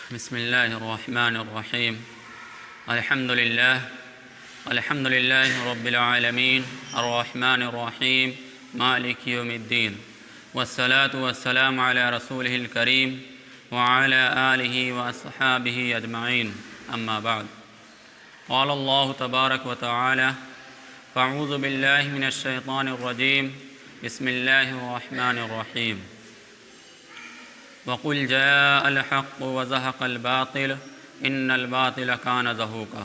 بسم الله الرحمن الرحيم. الحمد لله رب العالمين الرحمن الرحيم مالك يوم الدين، والصلاة والسلام على رسوله الكريم وعلى آله وأصحابه أجمعين، أما بعد. قال الله تبارك وتعالى: فأعوذ بالله من الشيطان الرجيم، بسم الله الرحمن الرحيم. وقل جاء الحق وزهق الباطل ان الباطل كان زهوقا.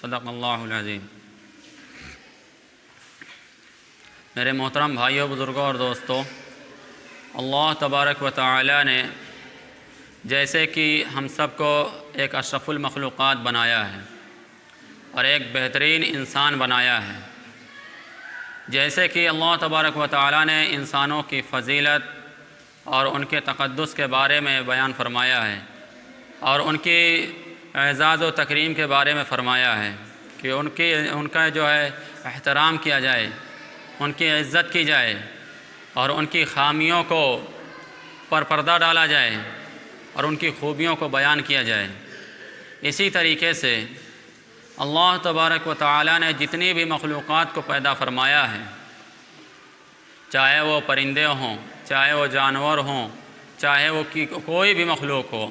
صدق اللہ العظیم. میرے محترم بھائیوں، بزرگوں اور دوستوں، اللہ تبارک و تعالی نے جیسے کہ ہم سب کو ایک اشرف المخلوقات بنایا ہے اور ایک بہترین انسان بنایا ہے، جیسے کہ اللہ تبارک و تعالی نے انسانوں کی فضیلت اور ان کے تقدس کے بارے میں بیان فرمایا ہے اور ان کی اعزاز و تکریم کے بارے میں فرمایا ہے کہ ان کا جو ہے احترام کیا جائے، ان کی عزت کی جائے اور ان کی خامیوں کو پر پردہ ڈالا جائے اور ان کی خوبیوں کو بیان کیا جائے. اسی طریقے سے اللہ تبارک و تعالی نے جتنی بھی مخلوقات کو پیدا فرمایا ہے، چاہے وہ پرندے ہوں، چاہے وہ جانور ہوں، چاہے وہ کوئی بھی مخلوق ہو،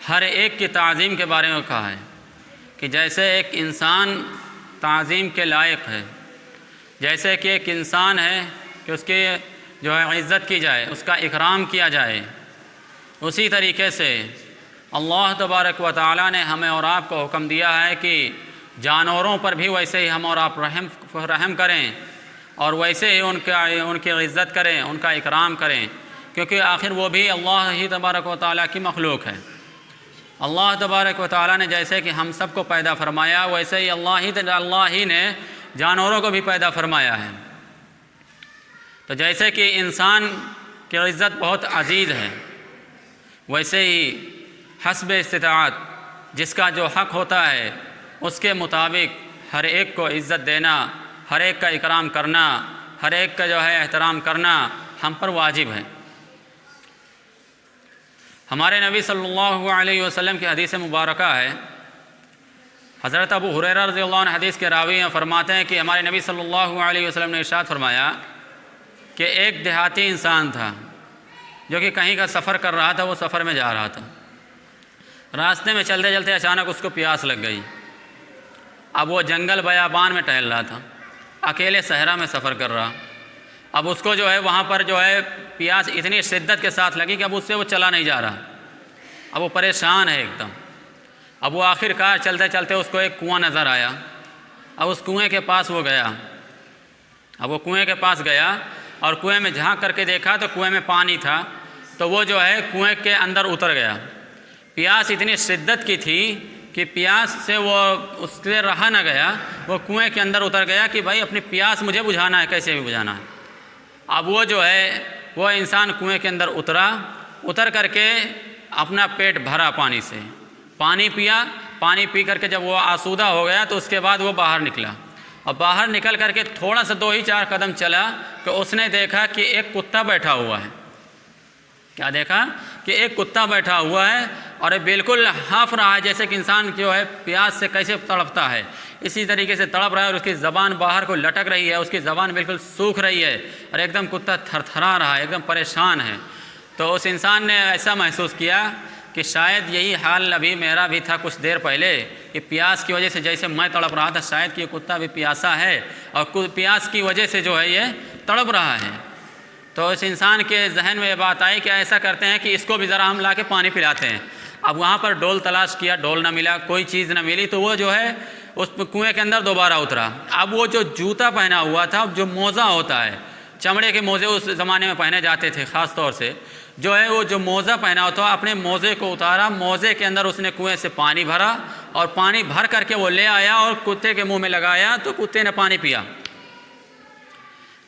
ہر ایک کی تعظیم کے بارے میں کہا ہے کہ جیسے ایک انسان تعظیم کے لائق ہے، جیسے کہ ایک انسان ہے کہ اس کی جو ہے عزت کی جائے، اس کا اکرام کیا جائے، اسی طریقے سے اللہ تبارک و تعالی نے ہمیں اور آپ کو حکم دیا ہے کہ جانوروں پر بھی ویسے ہی ہم اور آپ رحم کریں اور ویسے ہی ان کی عزت کریں، ان کا اکرام کریں، کیونکہ آخر وہ بھی اللہ ہی تبارک و تعالیٰ کی مخلوق ہے. اللہ تبارک و تعالیٰ نے جیسے کہ ہم سب کو پیدا فرمایا، ویسے ہی اللہ ہی نے جانوروں کو بھی پیدا فرمایا ہے. تو جیسے کہ انسان کی عزت بہت عزیز ہے، ویسے ہی حسب استطاعت جس کا جو حق ہوتا ہے اس کے مطابق ہر ایک کو عزت دینا، ہر ایک کا اکرام کرنا، ہر ایک کا جو ہے احترام کرنا ہم پر واجب ہے. ہمارے نبی صلی اللہ علیہ وسلم کی حدیث مبارکہ ہے، حضرت ابو ہریرہ رضی اللہ عنہ حدیث کے راوی ہیں، فرماتے ہیں کہ ہمارے نبی صلی اللہ علیہ وسلم نے ارشاد فرمایا کہ ایک دیہاتی انسان تھا جو کہ کہیں کا سفر کر رہا تھا. وہ سفر میں جا رہا تھا، راستے میں چلتے چلتے اچانک اس کو پیاس لگ گئی. اب وہ جنگل بیابان میں ٹہل رہا تھا، اکیلے صحرا میں سفر کر رہا. اب اس کو جو ہے وہاں پر جو ہے پیاس اتنی شدت کے ساتھ لگی کہ اب اس سے وہ چلا نہیں جا رہا. اب وہ پریشان ہے ایک دم. اب وہ آخر کار چلتے چلتے اس کو ایک کنواں نظر آیا. اب اس کنویں کے پاس وہ گیا. اب وہ کنویں کے پاس گیا اور کنویں میں جھانک کر کے دیکھا تو کنویں میں پانی تھا. تو وہ جو ہے کنویں کے اندر اتر گیا. پیاس اتنی شدت کی تھی کہ پیاس سے وہ اس سے رہا نہ گیا، وہ کنویں کے اندر اتر گیا کہ بھائی اپنی پیاس مجھے بجھانا ہے، کیسے بھی بجھانا ہے. اب وہ جو ہے وہ انسان کنویں کے اندر اتر کر کے اپنا پیٹ بھرا پانی سے، پانی پیا. پانی پی کر کے جب وہ آسودہ ہو گیا تو اس کے بعد وہ باہر نکلا اور باہر نکل کر کے تھوڑا سا 2-4 قدم چلا کہ اس نے دیکھا کہ ایک کتا بیٹھا ہوا ہے. کیا دیکھا؟ کہ ایک کتا بیٹھا ہوا ہے اور بالکل ہانف رہا ہے، جیسے کہ انسان جو ہے پیاس سے کیسے تڑپتا ہے اسی طریقے سے تڑپ رہا ہے اور اس کی زبان باہر کو لٹک رہی ہے، اس کی زبان بالکل سوکھ رہی ہے اور ایک دم کتا تھر تھرا رہا ہے، ایک دم پریشان ہے. تو اس انسان نے ایسا محسوس کیا کہ شاید یہی حال ابھی میرا بھی تھا کچھ دیر پہلے، کہ پیاس کی وجہ سے جیسے میں تڑپ رہا تھا شاید کہ یہ کتا بھی پیاسا ہے اور پیاس کی وجہ سے جو ہے یہ تڑپ رہا ہے. تو اس انسان کے ذہن میں یہ بات آئی کہ ایسا کرتے ہیں کہ اس کو بھی ذرا ہم لا کے پانی پلاتے ہیں. اب وہاں پر ڈول تلاش کیا، ڈول نہ ملا، کوئی چیز نہ ملی. تو وہ جو ہے اس کنویں کے اندر دوبارہ اترا. اب وہ جو جوتا پہنا ہوا تھا، جو موزہ ہوتا ہے، چمڑے کے موزے اس زمانے میں پہنے جاتے تھے خاص طور سے، جو ہے وہ جو موزہ پہنا ہوتا، اپنے موزے کو اتارا، موزے کے اندر اس نے کنویں سے پانی بھرا اور پانی بھر کر کے وہ لے آیا اور کتے کے منہ میں لگایا تو کتے نے پانی پیا.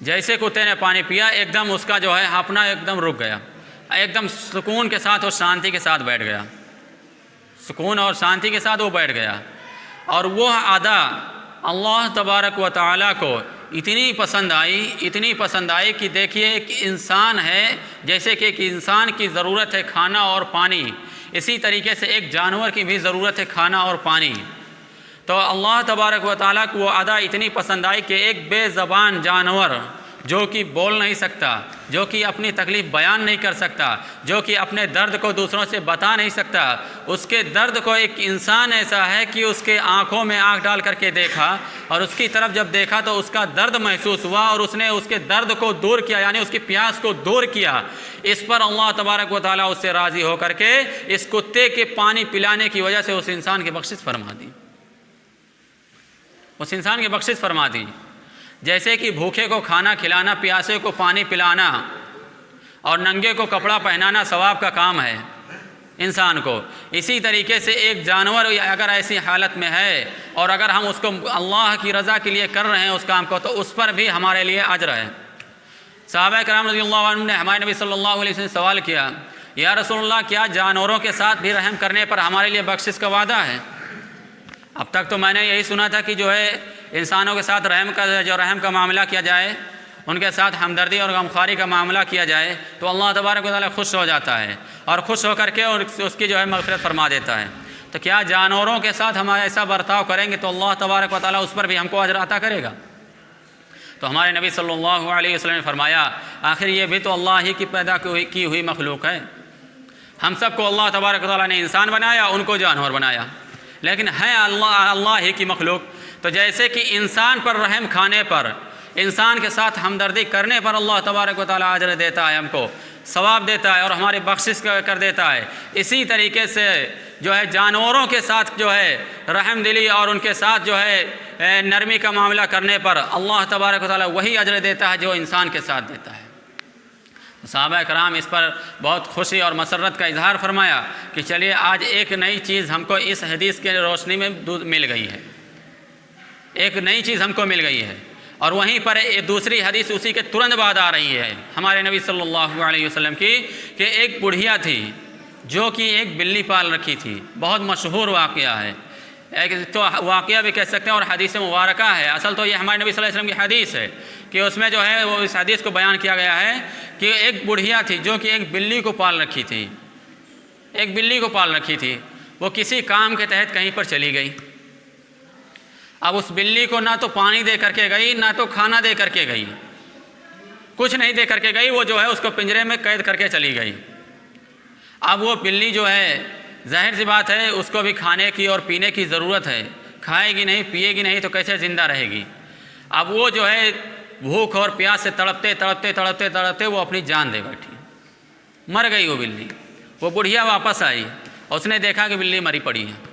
جیسے کتے نے پانی پیا ایک دم اس کا جو ہے ہانپنا ایک دم رک گیا، ایک دم سکون کے ساتھ اور شانتی کے ساتھ بیٹھ گیا. سکون اور شانتی کے ساتھ وہ بیٹھ گیا. اور وہ ادا اللہ تبارک و تعالیٰ کو اتنی پسند آئی کہ دیکھیے ایک انسان ہے، جیسے کہ ایک انسان کی ضرورت ہے کھانا اور پانی، اسی طریقے سے ایک جانور کی بھی ضرورت ہے کھانا اور پانی۔ تو اللہ تبارک و تعالیٰ کو وہ ادا اتنی پسند آئی کہ ایک بے زبان جانور جو کہ بول نہیں سکتا، جو کہ اپنی تکلیف بیان نہیں کر سکتا، جو کہ اپنے درد کو دوسروں سے بتا نہیں سکتا، اس کے درد کو ایک انسان ایسا ہے کہ اس کے آنکھوں میں آنکھ ڈال کر کے دیکھا اور اس کی طرف جب دیکھا تو اس کا درد محسوس ہوا اور اس نے اس کے درد کو دور کیا، یعنی اس کی پیاس کو دور کیا۔ اس پر اللہ تبارک و تعالیٰ اس سے راضی ہو کر کے اس کتے کے پانی پلانے کی وجہ سے اس انسان کی بخشش فرما دی، اس انسان کی بخشش فرما دی۔ جیسے کہ بھوکے کو کھانا کھلانا، پیاسے کو پانی پلانا اور ننگے کو کپڑا پہنانا ثواب کا کام ہے انسان کو، اسی طریقے سے ایک جانور اگر ایسی حالت میں ہے اور اگر ہم اس کو اللہ کی رضا کے لیے کر رہے ہیں اس کام کو، تو اس پر بھی ہمارے لیے اجر ہے۔ صحابہ کرام رضی اللہ عنہ نے ہمارے نبی صلی اللہ علیہ وسلم سے سوال کیا، یا رسول اللہ کیا جانوروں کے ساتھ بھی رحم کرنے پر ہمارے لیے بخشش کا وعدہ ہے؟ اب تک تو میں نے یہی سنا تھا کہ جو ہے انسانوں کے ساتھ رحم کا معاملہ کیا جائے، ان کے ساتھ ہمدردی اور غمخواری کا معاملہ کیا جائے تو اللہ تبارک و تعالیٰ خوش ہو جاتا ہے اور خوش ہو کر کے اس کی جو ہے مغفرت فرما دیتا ہے۔ تو کیا جانوروں کے ساتھ ہم ایسا برتاؤ کریں گے تو اللہ تبارک و تعالیٰ اس پر بھی ہم کو اجر عطا کرے گا؟ تو ہمارے نبی صلی اللہ علیہ وسلم نے فرمایا، آخر یہ بھی تو اللہ ہی کی پیدا کی ہوئی مخلوق ہے، ہم سب کو اللہ تبارک و تعالیٰ نے انسان بنایا، ان کو جانور بنایا، لیکن ہے اللہ ہی کی مخلوق۔ تو جیسے کہ انسان پر رحم کھانے پر، انسان کے ساتھ ہمدردی کرنے پر اللہ تبارک و تعالیٰ اجر دیتا ہے، ہم کو ثواب دیتا ہے اور ہماری بخشش کر دیتا ہے، اسی طریقے سے جو ہے جانوروں کے ساتھ جو ہے رحم دلی اور ان کے ساتھ جو ہے نرمی کا معاملہ کرنے پر اللہ تبارک و تعالیٰ وہی اجر دیتا ہے جو انسان کے ساتھ دیتا ہے۔ صحابہ کرام اس پر بہت خوشی اور مسرت کا اظہار فرمایا کہ چلیے آج ایک نئی چیز ہم کو اس حدیث کے روشنی میں مل گئی ہے، ایک نئی چیز ہم کو مل گئی ہے۔ اور وہیں پر دوسری حدیث اسی کے ترنت بعد آ رہی ہے ہمارے نبی صلی اللہ علیہ وسلم کی، کہ ایک بڑھیا تھی جو کہ ایک بلی پال رکھی تھی، بہت مشہور واقعہ ہے، ایک تو واقعہ بھی کہہ سکتے ہیں اور حدیث مبارکہ ہے۔ اصل تو یہ ہمارے نبی صلی اللہ علیہ وسلم کی حدیث ہے کہ اس میں جو ہے وہ اس حدیث کو بیان کیا گیا ہے کہ ایک بڑھیا تھی جو کہ ایک بلی کو پال رکھی تھی، ایک بلی کو پال رکھی تھی، وہ کسی کام کے تحت کہیں پر چلی گئی۔ اب اس بلی کو نہ تو پانی دے کر کے گئی، نہ تو کھانا دے کر کے گئی، کچھ نہیں دے کر کے گئی، وہ جو ہے اس کو پنجرے میں قید کر کے چلی گئی۔ اب وہ بلی جو ہے ظاہر سی بات ہے اس کو بھی کھانے کی اور پینے کی ضرورت ہے، کھائے گی نہیں پیے گی نہیں تو کیسے زندہ رہے گی؟ اب وہ جو ہے بھوک اور پیاس سے تڑپتے تڑپتے تڑپتے تڑپتے وہ اپنی جان دے بیٹھی، مر گئی وہ بلی۔ وہ بڑھیا واپس آئی اور اس نے دیکھا کہ بلی مری پڑی ہے،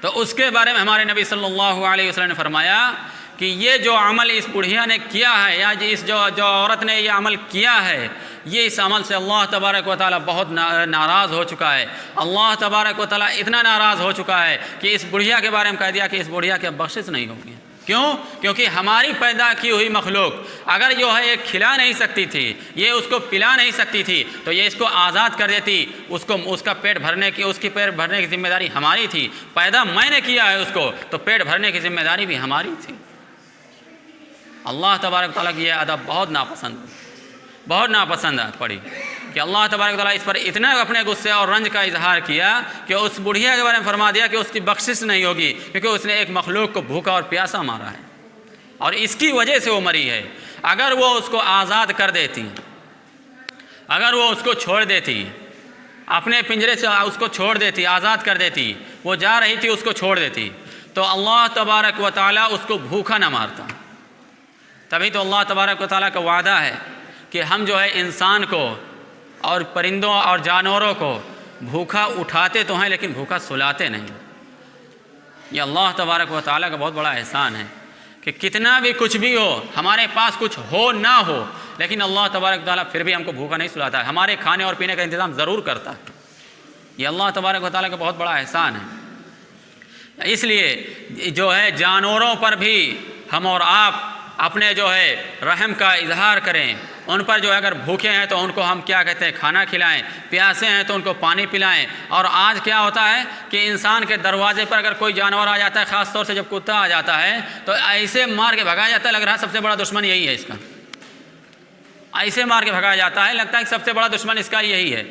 تو اس کے بارے میں ہمارے نبی صلی اللہ علیہ وسلم نے فرمایا کہ یہ جو عمل اس بڑھیا نے کیا ہے یا اس جو عورت نے یہ عمل کیا ہے، یہ اس عمل سے اللہ تبارک و تعالیٰ بہت ناراض ہو چکا ہے۔ اللہ تبارک و تعالیٰ اتنا ناراض ہو چکا ہے کہ اس بڑھیا کے بارے میں کہہ دیا کہ اس بڑھیا کی اب بخشش نہیں ہوگی۔ کیوں؟ کیونکہ ہماری پیدا کی ہوئی مخلوق اگر جو ہے یہ کھلا نہیں سکتی تھی، یہ اس کو پلا نہیں سکتی تھی، تو یہ اس کو آزاد کر دیتی، اس کا پیٹ بھرنے کی، اس کی پیٹ بھرنے کی ذمہ داری ہماری تھی۔ پیدا میں نے کیا ہے اس کو، تو پیٹ بھرنے کی ذمہ داری بھی ہماری تھی۔ اللہ تبارک تعالیٰ کی یہ ادب بہت ناپسند پڑی کہ اللہ تبارک تعالیٰ اس پر اتنا اپنے غصے اور رنج کا اظہار کیا کہ اس بڑھیا کے بارے میں فرما دیا کہ اس کی بخشش نہیں ہوگی، کیونکہ اس نے ایک مخلوق کو بھوکا اور پیاسا مارا ہے اور اس کی وجہ سے وہ مری ہے۔ اگر وہ اس کو آزاد کر دیتی، اگر وہ اس کو چھوڑ دیتی، اپنے پنجرے سے اس کو چھوڑ دیتی، آزاد کر دیتی، وہ جا رہی تھی اس کو چھوڑ دیتی، تو اللہ تبارک و تعالیٰ اس کو بھوکا نہ مارتا۔ تبھی تو اللہ تبارک و تعالیٰ کا وعدہ ہے کہ ہم جو ہے انسان کو اور پرندوں اور جانوروں کو بھوکا اٹھاتے تو ہیں لیکن بھوکا سلاتے نہیں۔ یہ اللہ تبارک و تعالیٰ کا بہت بڑا احسان ہے کہ کتنا بھی کچھ بھی ہو، ہمارے پاس کچھ ہو نہ ہو، لیکن اللہ تبارک و تعالیٰ پھر بھی ہم کو بھوکا نہیں سلاتا ہے، ہمارے کھانے اور پینے کا انتظام ضرور کرتا ہے۔ یہ اللہ تبارک و تعالیٰ کا بہت بڑا احسان ہے۔ اس لیے جو ہے جانوروں پر بھی ہم اور آپ اپنے جو ہے رحم کا اظہار کریں، ان پر جو ہے اگر بھوکے ہیں تو ان کو ہم کیا کہتے ہیں کھانا کھلائیں، پیاسے ہیں تو ان کو پانی پلائیں۔ اور آج کیا ہوتا ہے کہ انسان کے دروازے پر اگر کوئی جانور آ جاتا ہے، خاص طور سے جب کتا آ جاتا ہے تو ایسے مار کے بھگایا جاتا ہے، لگ رہا ہے سب سے بڑا دشمن یہی ہے اس کا، ایسے مار کے بھگایا جاتا ہے، لگتا ہے کہ سب سے بڑا دشمن اس کا یہی ہے۔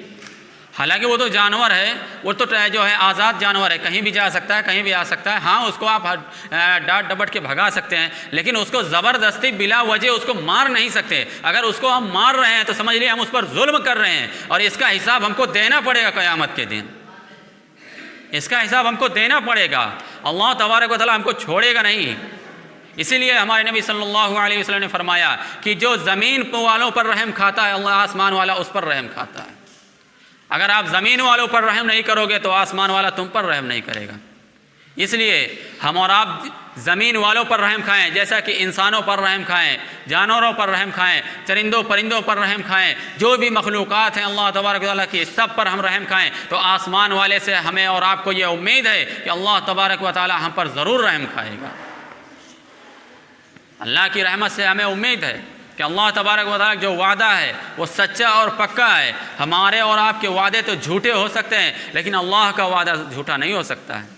حالانکہ وہ تو جانور ہے، وہ تو جو ہے آزاد جانور ہے، کہیں بھی جا سکتا ہے، کہیں بھی آ سکتا ہے. ہاں اس کو آپ ڈانٹ ڈپٹ کے بھگا سکتے ہیں، لیکن اس کو زبردستی بلا وجہ اس کو مار نہیں سکتے. اگر اس کو ہم مار رہے ہیں تو سمجھ لیے ہم اس پر ظلم کر رہے ہیں، اور اس کا حساب ہم کو دینا پڑے گا قیامت کے دن. اس کا حساب ہم کو دینا پڑے گا. اللہ تبارک و تعالیٰ ہم کو چھوڑے گا نہیں. اسی لیے ہمارے نبی صلی اللہ علیہ وسلم نے فرمایا کہ جو زمین والوں پر رحم کھاتا ہے، اللہ آسمان والا اس پر رحم کھاتا ہے. اگر آپ زمین والوں پر رحم نہیں کرو گے تو آسمان والا تم پر رحم نہیں کرے گا. اس لیے ہم اور آپ زمین والوں پر رحم کھائیں، جیسا کہ انسانوں پر رحم کھائیں، جانوروں پر رحم کھائیں، چرندوں پرندوں پر رحم کھائیں، جو بھی مخلوقات ہیں اللہ تبارک و تعالیٰ کی سب پر ہم رحم کھائیں. تو آسمان والے سے ہمیں اور آپ کو یہ امید ہے کہ اللہ تبارک و تعالیٰ ہم پر ضرور رحم کھائے گا. اللہ کی رحمت سے ہمیں امید ہے کہ اللہ تبارک و تعالیٰ جو وعدہ ہے وہ سچا اور پکا ہے. ہمارے اور آپ کے وعدے تو جھوٹے ہو سکتے ہیں، لیکن اللہ کا وعدہ جھوٹا نہیں ہو سکتا ہے.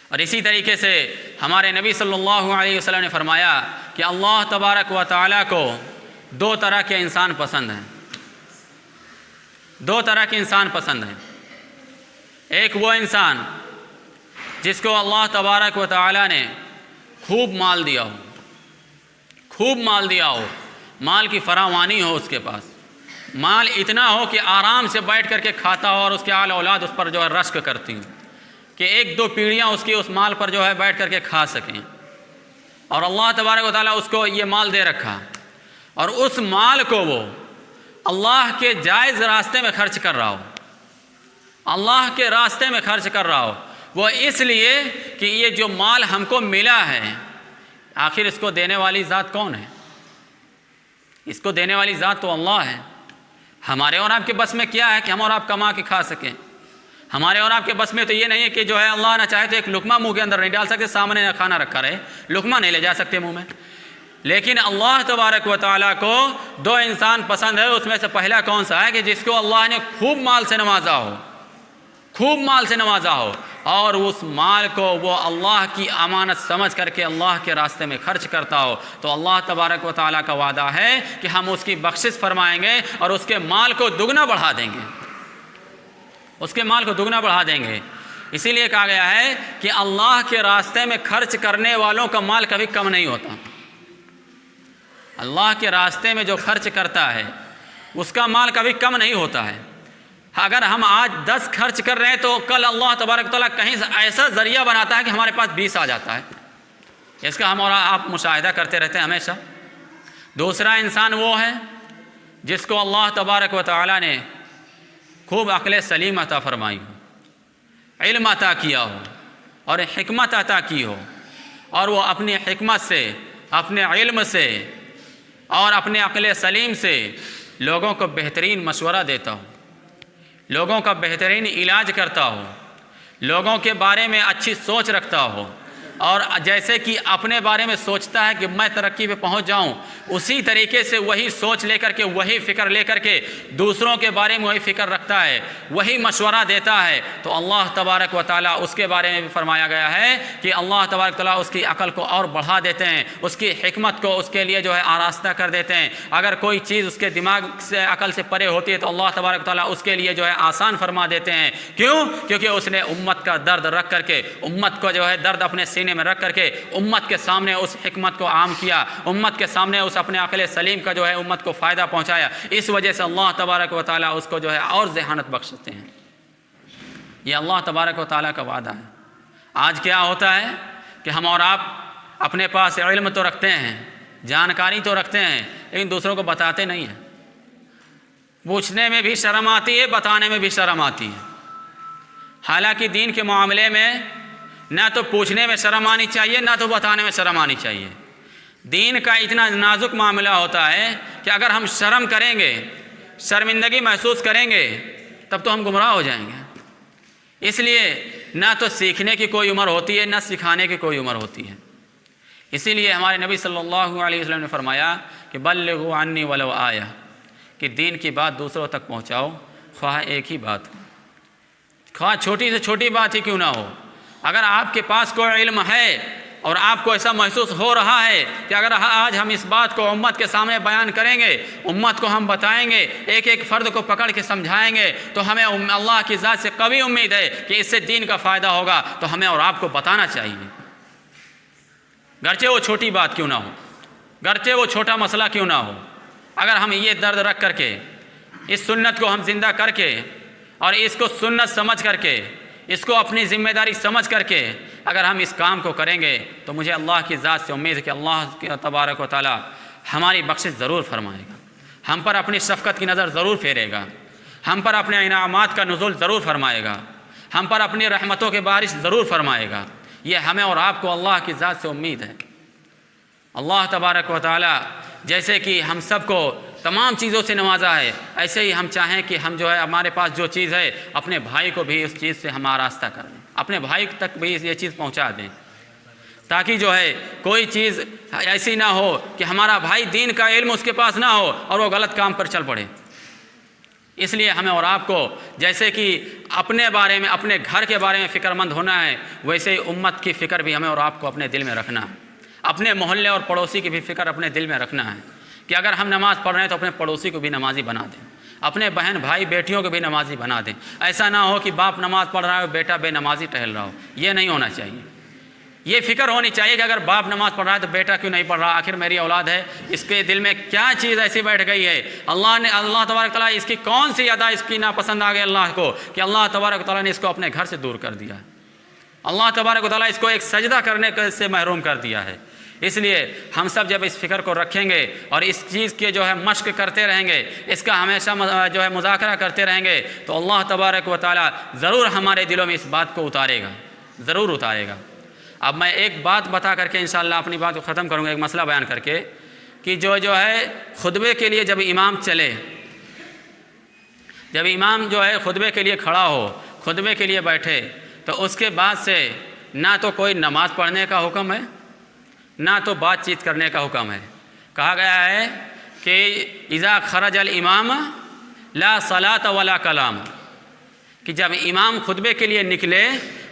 اور اسی طریقے سے ہمارے نبی صلی اللہ علیہ وسلم نے فرمایا کہ اللہ تبارک و تعالیٰ کو دو طرح کے انسان پسند ہیں. دو طرح کے انسان پسند ہیں. ایک وہ انسان جس کو اللہ تبارک و تعالیٰ نے خوب مال دیا ہو، خوب مال دیا ہو، مال کی فراوانی ہو، اس کے پاس مال اتنا ہو کہ آرام سے بیٹھ کر کے کھاتا ہو، اور اس کے آل اولاد اس پر جو ہے رشک کرتی ہوں کہ ایک دو پیڑھیاں اس کی اس مال پر جو ہے بیٹھ کر کے کھا سکیں. اور اللہ تبارک و تعالیٰ اس کو یہ مال دے رکھا، اور اس مال کو وہ اللہ کے جائز راستے میں خرچ کر رہا ہو، اللہ کے راستے میں خرچ کر رہا ہو. وہ اس لیے کہ یہ جو مال ہم کو ملا ہے، آخر اس کو دینے والی ذات کون ہے؟ اس کو دینے والی ذات تو اللہ ہے. ہمارے اور آپ کے بس میں کیا ہے کہ ہم اور آپ کما کے کھا سکیں؟ ہمارے اور آپ کے بس میں تو یہ نہیں ہے کہ جو ہے اللہ نہ چاہے تو ایک لقمہ منہ کے اندر نہیں ڈال سکتے، سامنے کھانا رکھا رہے لقمہ نہیں لے جا سکتے منہ میں. لیکن اللہ تبارک و تعالیٰ کو دو انسان پسند ہے. اس میں سے پہلا کون سا ہے کہ جس کو اللہ نے خوب مال سے نوازا ہو، خوب مال سے نوازا ہو، اور اس مال کو وہ اللہ کی امانت سمجھ کر کے اللہ کے راستے میں خرچ کرتا ہو. تو اللہ تبارک و تعالیٰ کا وعدہ ہے کہ ہم اس کی بخشش فرمائیں گے اور اس کے مال کو دگنا بڑھا دیں گے، اس کے مال کو دگنا بڑھا دیں گے. اسی لیے کہا گیا ہے کہ اللہ کے راستے میں خرچ کرنے والوں کا مال کبھی کم نہیں ہوتا. اللہ کے راستے میں جو خرچ کرتا ہے اس کا مال کبھی کم نہیں ہوتا ہے. اگر ہم آج 10 خرچ کر رہے ہیں تو کل اللہ تبارک تعالیٰ کہیں سے ایسا ذریعہ بناتا ہے کہ ہمارے پاس 20 آ جاتا ہے. اس کا ہم اور آپ مشاہدہ کرتے رہتے ہیں ہمیشہ. دوسرا انسان وہ ہے جس کو اللہ تبارک و تعالیٰ نے خوب عقل سلیم عطا فرمائی ہو، علم عطا کیا ہو اور حکمت عطا کی ہو، اور وہ اپنی حکمت سے، اپنے علم سے اور اپنے عقل سلیم سے لوگوں کو بہترین مشورہ دیتا ہو، لوگوں کا بہترین علاج کرتا ہو، لوگوں کے بارے میں اچھی سوچ رکھتا ہو، اور جیسے کہ اپنے بارے میں سوچتا ہے کہ میں ترقی پہ پہنچ جاؤں، اسی طریقے سے وہی سوچ لے کر کے، وہی فکر لے کر کے دوسروں کے بارے میں وہی فکر رکھتا ہے، وہی مشورہ دیتا ہے. تو اللہ تبارک و تعالیٰ اس کے بارے میں بھی فرمایا گیا ہے کہ اللہ تبارک و تعالیٰ اس کی عقل کو اور بڑھا دیتے ہیں، اس کی حکمت کو اس کے لیے جو ہے آراستہ کر دیتے ہیں. اگر کوئی چیز اس کے دماغ سے، عقل سے پرے ہوتی ہے تو اللہ تبارک و تعالیٰ اس کے لیے جو ہے آسان فرما دیتے ہیں. کیوں؟ کیونکہ اس نے امت کا درد رکھ کر کے، امت کو جو ہے درد اپنے سینے میں رکھ کر کے امت کے سامنے اس حکمت کو عام کیا، امت کے سامنے اس اپنے عقل سلیم کا جو ہے امت کو فائدہ پہنچایا. اس وجہ سے اللہ تبارک و تعالیٰ اس کو جو ہے اور ذہانت بخشتے ہیں. یہ اللہ تبارک و تعالیٰ کا وعدہ ہے. آج کیا ہوتا ہے کہ ہم اور آپ اپنے پاس علم تو رکھتے ہیں، جانکاری تو رکھتے ہیں، لیکن دوسروں کو بتاتے نہیں ہیں. پوچھنے میں بھی شرم آتی ہے، بتانے میں بھی شرم آتی ہے. حالانکہ دین کے معاملے میں نہ تو پوچھنے میں شرم آنی چاہیے، نہ تو بتانے میں شرم آنی چاہیے. دین کا اتنا نازک معاملہ ہوتا ہے کہ اگر ہم شرم کریں گے، شرمندگی محسوس کریں گے، تب تو ہم گمراہ ہو جائیں گے. اس لیے نہ تو سیکھنے کی کوئی عمر ہوتی ہے، نہ سکھانے کی کوئی عمر ہوتی ہے. اسی لیے ہمارے نبی صلی اللہ علیہ وسلم نے فرمایا کہ بلغوا عنی ولو آیہ، کہ دین کی بات دوسروں تک پہنچاؤ، خواہ ایک ہی بات ہو، خواہ چھوٹی سے چھوٹی بات ہی کیوں نہ ہو. اگر آپ کے پاس کوئی علم ہے اور آپ کو ایسا محسوس ہو رہا ہے کہ اگر آج ہم اس بات کو امت کے سامنے بیان کریں گے، امت کو ہم بتائیں گے، ایک ایک فرد کو پکڑ کے سمجھائیں گے، تو ہمیں اللہ کی ذات سے قوی امید ہے کہ اس سے دین کا فائدہ ہوگا، تو ہمیں اور آپ کو بتانا چاہیے، گرچہ وہ چھوٹی بات کیوں نہ ہو، گرچہ وہ چھوٹا مسئلہ کیوں نہ ہو۔ اگر ہم یہ درد رکھ کر کے، اس سنت کو ہم زندہ کر کے، اور اس کو سنت سمجھ کر کے، اس کو اپنی ذمہ داری سمجھ کر کے اگر ہم اس کام کو کریں گے، تو مجھے اللہ کی ذات سے امید ہے کہ اللہ تبارک و تعالی ہماری بخشش ضرور فرمائے گا، ہم پر اپنی شفقت کی نظر ضرور پھیرے گا، ہم پر اپنے انعامات کا نزول ضرور فرمائے گا، ہم پر اپنی رحمتوں کے بارش ضرور فرمائے گا۔ یہ ہمیں اور آپ کو اللہ کی ذات سے امید ہے۔ اللہ تبارک و تعالی جیسے کہ ہم سب کو تمام چیزوں سے نوازا ہے، ایسے ہی ہم چاہیں کہ ہم جو ہے ہمارے پاس جو چیز ہے اپنے بھائی کو بھی اس چیز سے ہم آراستہ کر دیں، اپنے بھائی تک بھی یہ چیز پہنچا دیں، تاکہ جو ہے کوئی چیز ایسی نہ ہو کہ ہمارا بھائی دین کا علم اس کے پاس نہ ہو اور وہ غلط کام پر چل پڑے۔ اس لیے ہمیں اور آپ کو جیسے کہ اپنے بارے میں، اپنے گھر کے بارے میں فکر مند ہونا ہے، ویسے ہی امت کی فکر بھی ہمیں اور آپ کو اپنے دل میں رکھنا ہے، اپنے محلے اور پڑوسی کی بھی فکر اپنے دل میں رکھنا ہے کہ اگر ہم نماز پڑھ رہے ہیں تو اپنے پڑوسی کو بھی نمازی بنا دیں، اپنے بہن بھائی بیٹیوں کو بھی نمازی بنا دیں۔ ایسا نہ ہو کہ باپ نماز پڑھ رہا ہو، بیٹا بے نمازی ٹہل رہا ہو، یہ نہیں ہونا چاہیے۔ یہ فکر ہونی چاہیے کہ اگر باپ نماز پڑھ رہا ہے تو بیٹا کیوں نہیں پڑھ رہا، آخر میری اولاد ہے، اس کے دل میں کیا چیز ایسی بیٹھ گئی ہے، اللہ تبارک تعالیٰ اس کی کون سی ادا اس کی ناپسند آ گئی اللہ کو کہ اللہ تبارک تعالیٰ نے اس کو اپنے گھر سے دور کر دیا ہے، اللہ تبارک تعالیٰ اس کو ایک سجدہ کرنے سے محروم کر دیا ہے۔ اس لیے ہم سب جب اس فکر کو رکھیں گے اور اس چیز کے جو ہے مشق کرتے رہیں گے، اس کا ہمیشہ جو ہے مذاکرہ کرتے رہیں گے، تو اللہ تبارک و تعالیٰ ضرور ہمارے دلوں میں اس بات کو اتارے گا، ضرور اتارے گا۔ اب میں ایک بات بتا کر کے انشاءاللہ اپنی بات کو ختم کروں گا، ایک مسئلہ بیان کر کے کہ جو ہے خطبے کے لیے جب امام چلے، جب امام جو ہے خطبے کے لیے کھڑا ہو، خطبے کے لیے بیٹھے، تو اس کے بعد سے نہ تو کوئی نماز پڑھنے کا حکم ہے، نہ تو بات چیت کرنے کا حکم ہے۔ کہا گیا ہے کہ اذا خرج الامام لا صلاۃ ولا کلام، کہ جب امام خطبے کے لیے نکلے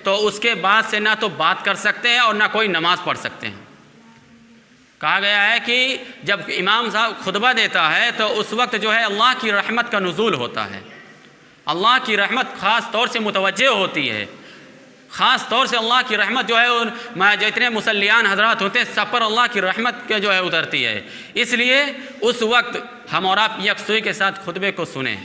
تو اس کے بعد سے نہ تو بات کر سکتے ہیں اور نہ کوئی نماز پڑھ سکتے ہیں۔ کہا گیا ہے کہ جب امام صاحب خطبہ دیتا ہے تو اس وقت جو ہے اللہ کی رحمت کا نزول ہوتا ہے، اللہ کی رحمت خاص طور سے متوجہ ہوتی ہے، خاص طور سے اللہ کی رحمت جو ہے جتنے مسلیان حضرات ہوتے ہیں سب پر اللہ کی رحمت کے جو ہے اترتی ہے۔ اس لیے اس وقت ہم اور آپ یکسوئی کے ساتھ خطبے کو سنیں،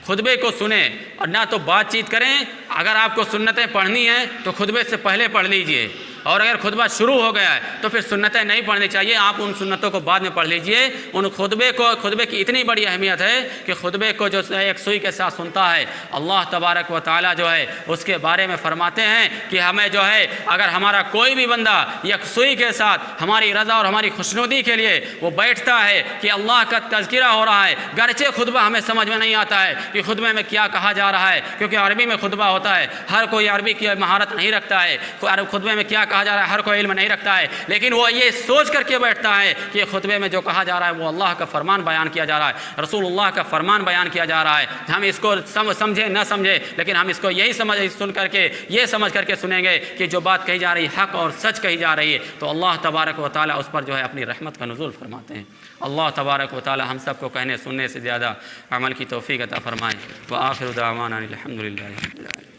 خطبے کو سنیں اور نہ تو بات چیت کریں۔ اگر آپ کو سنتیں پڑھنی ہیں تو خطبے سے پہلے پڑھ لیجئے، اور اگر خطبہ شروع ہو گیا ہے تو پھر سنتیں نہیں پڑھنی چاہیے، آپ ان سنتوں کو بعد میں پڑھ لیجئے۔ ان خطبے کی اتنی بڑی اہمیت ہے کہ خطبے کو جو یکسوئی کے ساتھ سنتا ہے، اللہ تبارک و تعالیٰ جو ہے اس کے بارے میں فرماتے ہیں کہ ہمیں جو ہے اگر ہمارا کوئی بھی بندہ یکسوئی کے ساتھ ہماری رضا اور ہماری خوشنودی کے لیے وہ بیٹھتا ہے کہ اللہ کا تذکرہ ہو رہا ہے، گرچہ خطبہ ہمیں سمجھ میں نہیں آتا ہے کہ خطبے میں کیا کہا جا رہا ہے، کیونکہ عربی میں خطبہ ہوتا ہے، ہر کوئی عربی کی مہارت نہیں رکھتا ہے، خطبے میں کیا کہا جا رہا ہے ہر کوئی علم نہیں رکھتا ہے، لیکن وہ یہ سوچ کر کے بیٹھتا ہے کہ خطبے میں جو کہا جا رہا ہے وہ اللہ کا فرمان بیان کیا جا رہا ہے، رسول اللہ کا فرمان بیان کیا جا رہا ہے۔ ہم اس کو سمجھے نہ سمجھے، لیکن ہم اس کو یہی سن کر کے یہ سمجھ کر کے سنیں گے کہ جو بات کہی جا رہی ہے حق اور سچ کہی جا رہی ہے، تو اللہ تبارک و تعالیٰ اس پر جو ہے اپنی رحمت کا نزول فرماتے ہیں۔ اللہ تبارک و تعالیٰ ہم سب کو کہنے سننے سے زیادہ عمل کی توفیق عطا فرمائے۔ وآخر دعوانا الحمد للہ رب العالمین۔